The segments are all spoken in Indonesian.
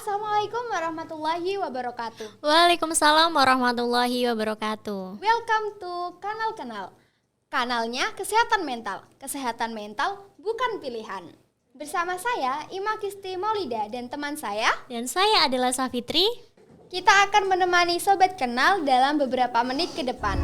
Assalamualaikum warahmatullahi wabarakatuh. Waalaikumsalam warahmatullahi wabarakatuh. Welcome to Kanal Kenal. Kanalnya kesehatan mental. Kesehatan mental bukan pilihan. Bersama saya Ima Kisti Maulida dan teman saya. Dan saya adalah Safitri. Kita akan menemani Sobat Kenal dalam beberapa menit ke depan.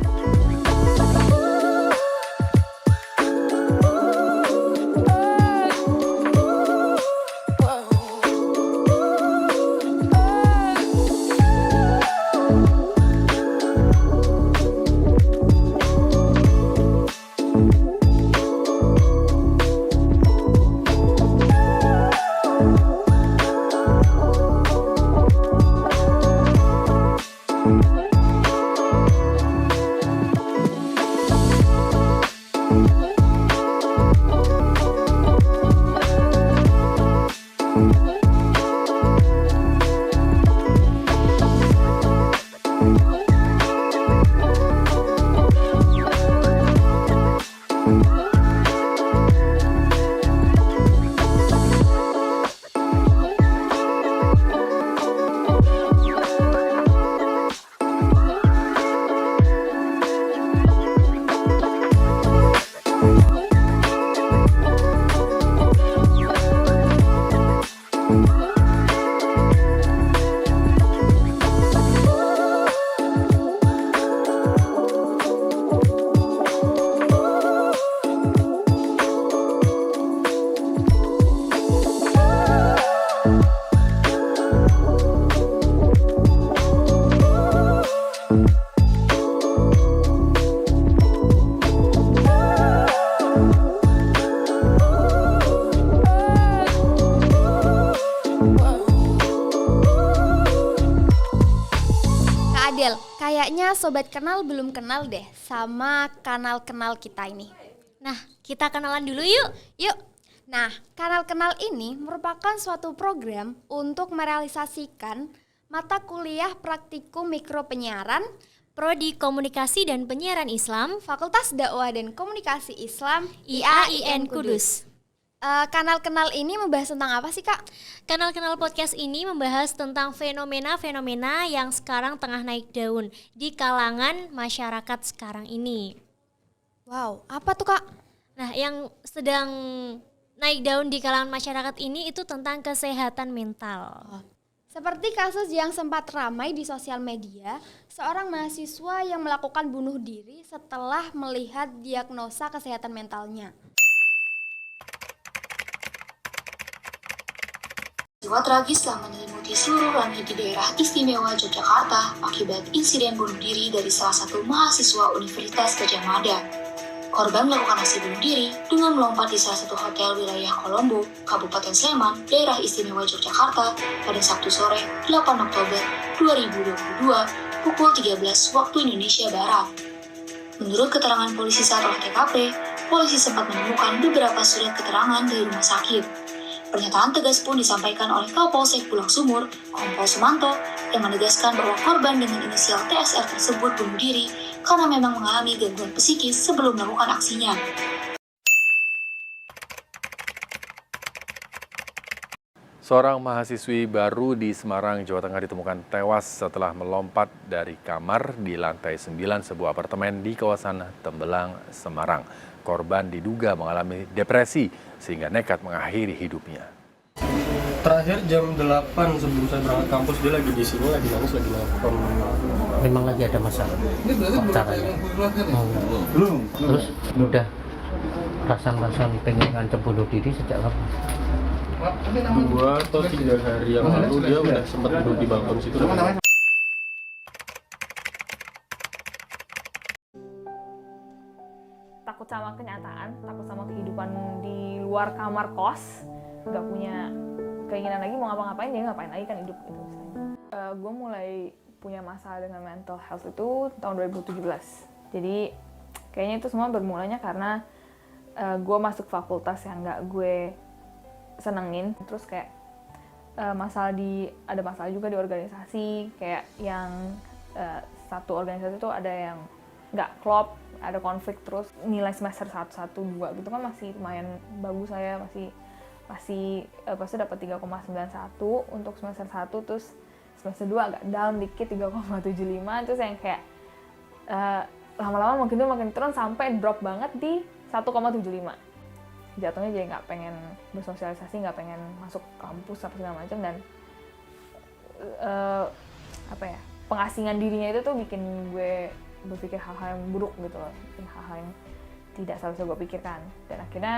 Kayaknya Sobat Kenal belum kenal deh sama kanal kenal kita ini. Nah, kita kenalan dulu yuk. Yuk. Nah, kanal kenal ini merupakan suatu program untuk merealisasikan mata kuliah praktikum mikro penyiaran Prodi Komunikasi dan Penyiaran Islam, Fakultas Dakwah dan Komunikasi Islam IAIN Kudus. Kanal kenal ini membahas tentang apa sih, Kak? Kanal Kenal Podcast ini membahas tentang fenomena-fenomena yang sekarang tengah naik daun di kalangan masyarakat sekarang ini. Wow, apa tuh, Kak? Nah, yang sedang naik daun di kalangan masyarakat ini itu tentang kesehatan mental. Seperti kasus yang sempat ramai di sosial media, seorang mahasiswa yang melakukan bunuh diri setelah melihat diagnosa kesehatan mentalnya. Peristiwa tragis telah menyelimuti seluruh langit di daerah istimewa Yogyakarta akibat insiden bunuh diri dari salah satu mahasiswa Universitas Gadjah Mada. Korban melakukan aksi bunuh diri dengan melompat di salah satu hotel wilayah Kolombo, Kabupaten Sleman, daerah istimewa Yogyakarta pada Sabtu sore 8 Oktober 2022 pukul 13 waktu Indonesia Barat. Menurut keterangan polisi saat olah TKP, polisi sempat menemukan beberapa surat keterangan dari rumah sakit. Pernyataan tegas pun disampaikan oleh Kapolsek Pulang Sumur, Kompol Sumanto, yang menegaskan bahwa korban dengan inisial TSR tersebut bunuh diri karena memang mengalami gangguan psikis sebelum melakukan aksinya. Seorang mahasiswi baru di Semarang, Jawa Tengah ditemukan tewas setelah melompat dari kamar di lantai 9 sebuah apartemen di kawasan Tembelang, Semarang. Korban diduga mengalami depresi sehingga nekat mengakhiri hidupnya. Terakhir jam 8 sebelum saya berangkat kampus, dia lagi di sini, lagi nangis, lagi nelfon. Memang lagi ada masalah caranya. Belum. Terus udah rasan-rasan pengen ngancam bunuh diri sejak kapan? 2 atau 3 hari yang lalu dia udah sempat duduk di balkon situ. Takut sama kenyataan, takut sama kehidupan di luar kamar kos, nggak punya keinginan lagi mau ngapa-ngapain, dia ngapain lagi kan hidup gitu misalnya. Gue mulai punya masalah dengan mental health itu tahun 2017. Jadi kayaknya itu semua bermulanya karena gue masuk fakultas yang nggak gue senengin, terus kayak ada masalah juga di organisasi, kayak yang satu organisasi tuh ada yang nggak klop, ada konflik, terus nilai semester 1, 1, 2 gitu kan masih lumayan bagus, saya masih masih pas itu dapat 3,91 untuk semester 1, terus semester 2 agak down dikit 3,75, terus yang kayak lama-lama makin turun sampai drop banget di 1,75. Jatuhnya jadi nggak pengen bersosialisasi, nggak pengen masuk kampus apa segala macam, dan pengasingan dirinya itu tuh bikin gue berpikir hal-hal yang buruk gitu loh, hal-hal yang tidak seharusnya gue pikirkan. Dan akhirnya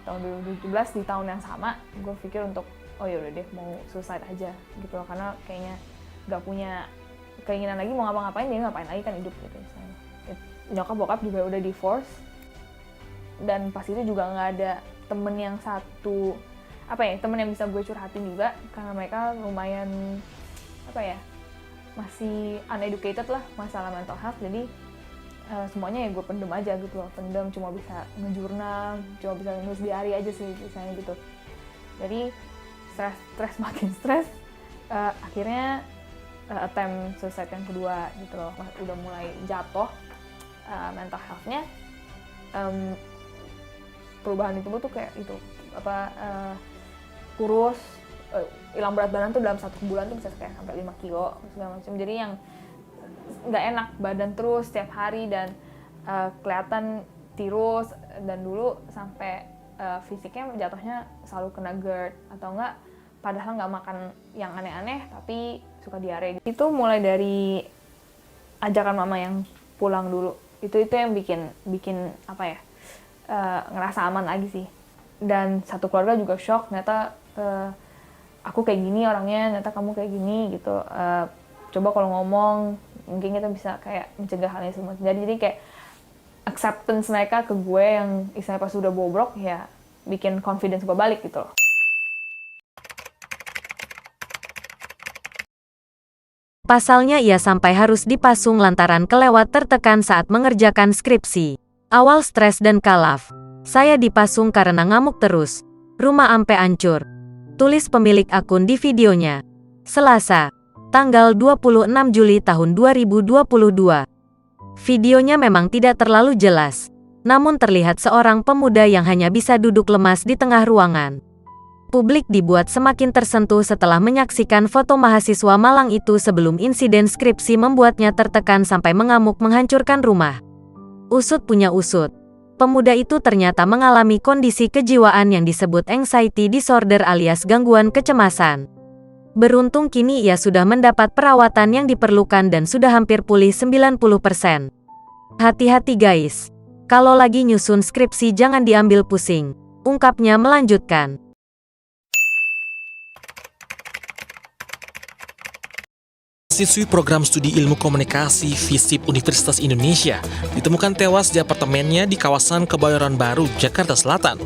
tahun 2017 di tahun yang sama gue pikir untuk oh ya udah deh mau suicide aja gitu loh, karena kayaknya nggak punya keinginan lagi mau ngapa-ngapain, dia ngapain lagi kan hidup gitu misalnya. Nyokap bokap juga udah divorce, dan pas itu juga nggak ada temen yang satu temen yang bisa gue curhatin juga, karena mereka lumayan masih uneducated lah masalah mental health, jadi semuanya ya gue pendem aja gitu loh, cuma bisa ngejurnal, cuma bisa nulis diary aja sih misalnya gitu. Jadi stres makin stres, akhirnya attempt suicide yang kedua gitu loh, udah mulai jatuh mental health-nya. Perubahan itu tuh kayak itu kurus, hilang berat badan tuh dalam 1 bulan tuh bisa kayak sampai 5 kilo segala macam. Jadi yang nggak enak badan terus setiap hari, dan kelihatan tirus, dan dulu sampai fisiknya jatuhnya selalu kena GERD atau enggak, padahal nggak makan yang aneh-aneh tapi suka diare. Itu mulai dari ajakan mama yang pulang dulu, itu yang bikin ngerasa aman lagi sih. Dan satu keluarga juga shock, ternyata aku kayak gini orangnya, ternyata kamu kayak gini gitu. Coba kalau ngomong mungkin kita bisa kayak mencegah hal ini semua. Jadi kayak acceptance mereka ke gue yang istilahnya pas udah bobrok ya bikin confidence gue balik gitu loh. Pasalnya ia sampai harus dipasung lantaran kelewat tertekan saat mengerjakan skripsi. Awal stres dan kalaf. Saya dipasung karena ngamuk terus. Rumah ampe hancur. Tulis pemilik akun di videonya. Selasa, tanggal 26 Juli tahun 2022. Videonya memang tidak terlalu jelas, namun terlihat seorang pemuda yang hanya bisa duduk lemas di tengah ruangan. Publik dibuat semakin tersentuh setelah menyaksikan foto mahasiswa Malang itu sebelum insiden skripsi membuatnya tertekan sampai mengamuk menghancurkan rumah. Usut punya usut. Pemuda itu ternyata mengalami kondisi kejiwaan yang disebut anxiety disorder alias gangguan kecemasan. Beruntung kini ia sudah mendapat perawatan yang diperlukan dan sudah hampir pulih 90%. Hati-hati guys. Kalau lagi nyusun skripsi jangan diambil pusing. Ungkapnya melanjutkan. Siswi program studi ilmu komunikasi FISIP Universitas Indonesia ditemukan tewas di apartemennya di kawasan Kebayoran Baru, Jakarta Selatan.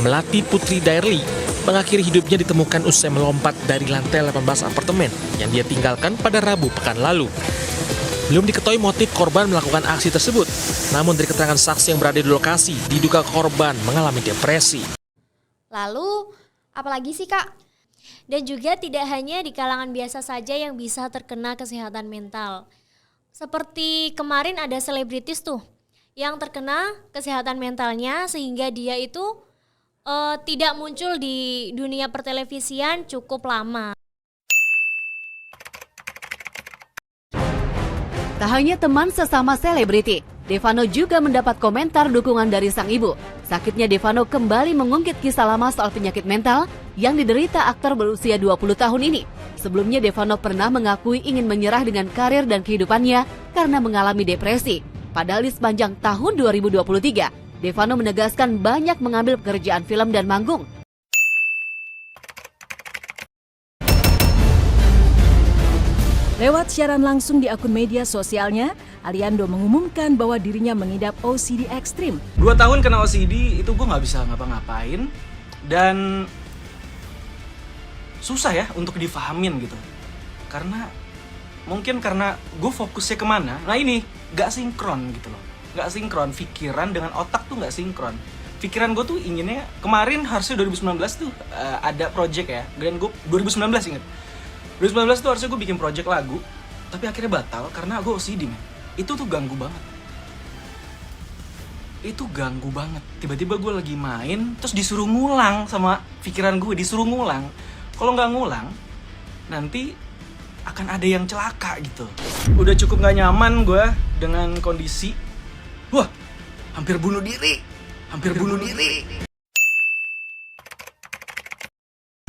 Melati Putri Dairly mengakhiri hidupnya ditemukan usai melompat dari lantai 18 apartemen yang dia tinggalkan pada Rabu pekan lalu. Belum diketahui motif korban melakukan aksi tersebut, namun dari keterangan saksi yang berada di lokasi, diduga korban mengalami depresi. Lalu, apalagi sih Kak? Dan juga tidak hanya di kalangan biasa saja yang bisa terkena kesehatan mental. Seperti kemarin ada selebritis tuh yang terkena kesehatan mentalnya sehingga dia itu tidak muncul di dunia pertelevisian cukup lama. Tak hanya teman sesama selebriti, Devano juga mendapat komentar dukungan dari sang ibu. Sakitnya Devano kembali mengungkit kisah lama soal penyakit mental yang diderita aktor berusia 20 tahun ini. Sebelumnya Devano pernah mengakui ingin menyerah dengan karir dan kehidupannya karena mengalami depresi. Padahal di sepanjang tahun 2023, Devano menegaskan banyak mengambil pekerjaan film dan manggung. Lewat siaran langsung di akun media sosialnya, Aliando mengumumkan bahwa dirinya mengidap OCD ekstrim. 2 tahun kena OCD, itu gue nggak bisa ngapa-ngapain. Dan susah ya untuk difahamin gitu. Mungkin karena gue fokusnya kemana, nah ini nggak sinkron gitu loh. Nggak sinkron, pikiran dengan otak tuh nggak sinkron. Pikiran gue tuh inginnya, kemarin harusnya 2019 tuh ada project ya. Dan gue 2019 inget. 2019 tuh harusnya gue bikin project lagu, tapi akhirnya batal karena gue OCD, man. Itu tuh ganggu banget. itu ganggu banget. Tiba-tiba gue lagi main, terus disuruh ngulang sama pikiran gue, disuruh ngulang. Kalau nggak ngulang, nanti akan ada yang celaka gitu. Udah cukup nggak nyaman gue dengan kondisi, wah, hampir bunuh diri.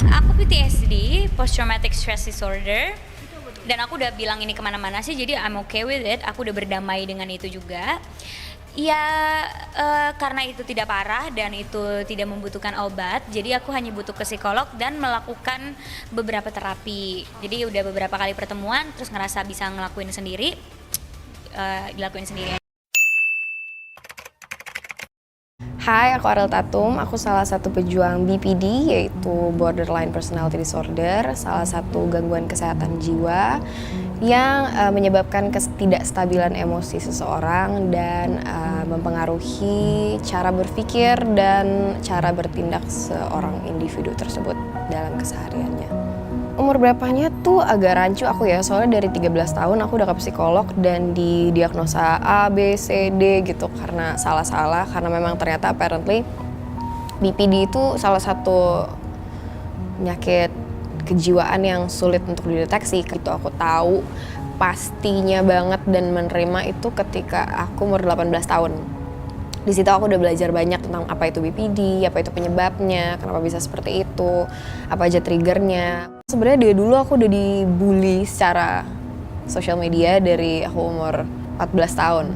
Aku PTSD, Post Traumatic Stress Disorder, dan aku udah bilang ini kemana-mana sih, jadi I'm okay with it. Aku udah berdamai dengan itu juga. Ya, karena itu tidak parah dan itu tidak membutuhkan obat, jadi aku hanya butuh ke psikolog dan melakukan beberapa terapi. Jadi udah beberapa kali pertemuan, terus ngerasa bisa ngelakuin sendiri, dilakuin sendiri. Hai, aku Ariel Tatum. Aku salah satu pejuang BPD, yaitu Borderline Personality Disorder, salah satu gangguan kesehatan jiwa yang menyebabkan ketidakstabilan emosi seseorang dan mempengaruhi cara berpikir dan cara bertindak seorang individu tersebut dalam kesehariannya. Umur berapanya tuh agak rancu aku ya, soalnya dari 13 tahun aku udah ke psikolog dan didiagnosa A, B, C, D gitu karena salah-salah, karena memang ternyata apparently BPD itu salah satu penyakit kejiwaan yang sulit untuk dideteksi. Gitu aku tahu pastinya banget dan menerima itu ketika aku umur 18 tahun. Di situ aku udah belajar banyak tentang apa itu BPD, apa itu penyebabnya, kenapa bisa seperti itu, apa aja triggernya. Sebenarnya dari dulu aku udah dibully secara sosial media dari aku umur 14 tahun.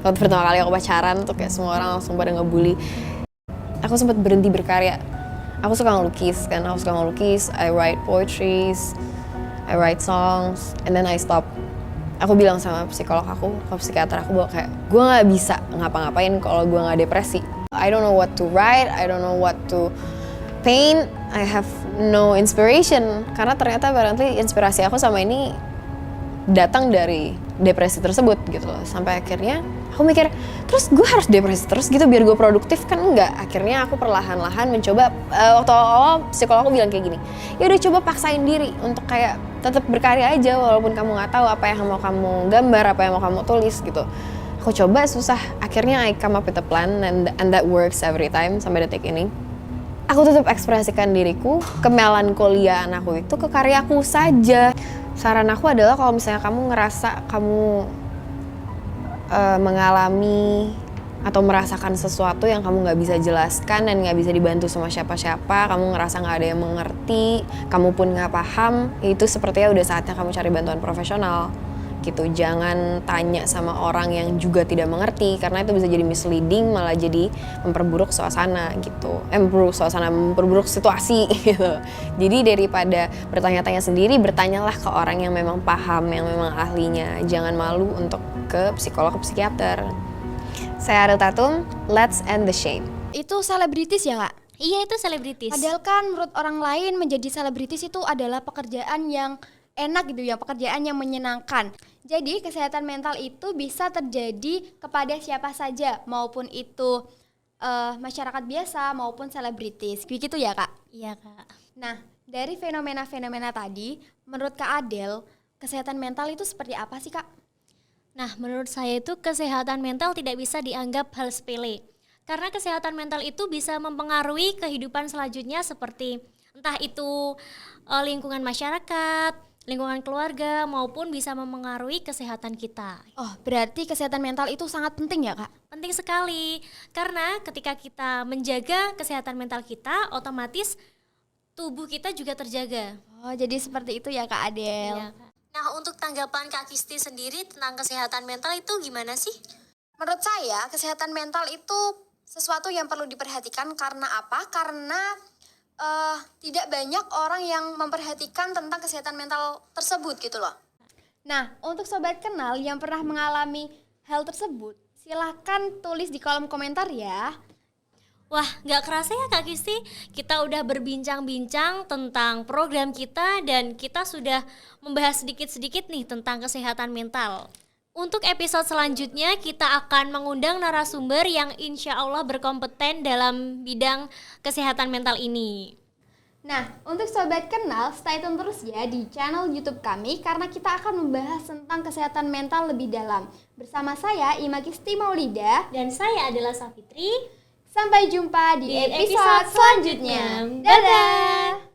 Waktu pertama kali aku pacaran tuh kayak semua orang langsung pada ngebully. Aku sempat berhenti berkarya. Aku suka ngelukis kan, I write poetries, I write songs, and then I stop. Aku bilang sama psikolog aku, ke psikiater aku bahwa kayak gue nggak bisa ngapa-ngapain kalau gue nggak depresi. I don't know what to write, I don't know what to paint, I have no inspiration. Karena ternyata apparently inspirasi aku sama ini datang dari depresi tersebut gitu loh. Sampai akhirnya aku mikir, terus gue harus depresi terus gitu biar gue produktif, kan enggak. Akhirnya aku perlahan-lahan mencoba, waktu awal psikolog aku bilang kayak gini, ya udah coba paksain diri untuk kayak tetap berkarya aja walaupun kamu nggak tahu apa yang mau kamu gambar, apa yang mau kamu tulis gitu. Aku coba susah, akhirnya I come up with a plan and that works every time sampai detik ini. Aku tetap ekspresikan diriku, kemelankoliaan aku itu ke karyaku saja. Saran aku adalah kalau misalnya kamu ngerasa kamu mengalami atau merasakan sesuatu yang kamu nggak bisa jelaskan dan nggak bisa dibantu sama siapa-siapa, kamu ngerasa nggak ada yang mengerti, kamu pun nggak paham, itu sepertinya udah saatnya kamu cari bantuan profesional gitu. Jangan tanya sama orang yang juga tidak mengerti, karena itu bisa jadi misleading, malah jadi memperburuk suasana gitu, memperburuk situasi gitu. Jadi daripada bertanya-tanya sendiri, bertanyalah ke orang yang memang paham, yang memang ahlinya. Jangan malu untuk ke psikolog, ke psikiater. Saya Ariel Tatum, let's end the shame. Itu selebritis ya, Kak? Iya, itu selebritis. Padahal kan menurut orang lain menjadi selebritis itu adalah pekerjaan yang enak gitu ya, pekerjaan yang menyenangkan. Jadi kesehatan mental itu bisa terjadi kepada siapa saja, maupun itu masyarakat biasa maupun selebritis. Begitu ya, Kak? Iya, Kak. Nah, dari fenomena-fenomena tadi, menurut Kak Adel, kesehatan mental itu seperti apa sih, Kak? Nah, menurut saya itu kesehatan mental tidak bisa dianggap hal sepele. Karena kesehatan mental itu bisa mempengaruhi kehidupan selanjutnya seperti entah itu lingkungan masyarakat, lingkungan keluarga, maupun bisa mempengaruhi kesehatan kita. Oh, berarti kesehatan mental itu sangat penting ya, Kak? Penting sekali, karena ketika kita menjaga kesehatan mental kita, otomatis tubuh kita juga terjaga. Oh, jadi seperti itu ya, Kak Adel. Iya, Kak. Nah, untuk tanggapan Kak Kisti sendiri tentang kesehatan mental itu gimana sih? Menurut saya, kesehatan mental itu sesuatu yang perlu diperhatikan. Karena apa? Karena tidak banyak orang yang memperhatikan tentang kesehatan mental tersebut gitu loh. Nah, untuk Sobat Kenal yang pernah mengalami hal tersebut, silahkan tulis di kolom komentar ya. Wah, gak kerasa ya Kak Kisti, kita udah berbincang-bincang tentang program kita dan kita sudah membahas sedikit-sedikit nih tentang kesehatan mental. Untuk episode selanjutnya kita akan mengundang narasumber yang insya Allah berkompeten dalam bidang kesehatan mental ini. Nah, untuk Sobat Kenal, stay tune terus ya di channel YouTube kami karena kita akan membahas tentang kesehatan mental lebih dalam. Bersama saya, Ima Kisti Maulida. Dan saya adalah Safitri. Sampai jumpa di episode selanjutnya. Dadah!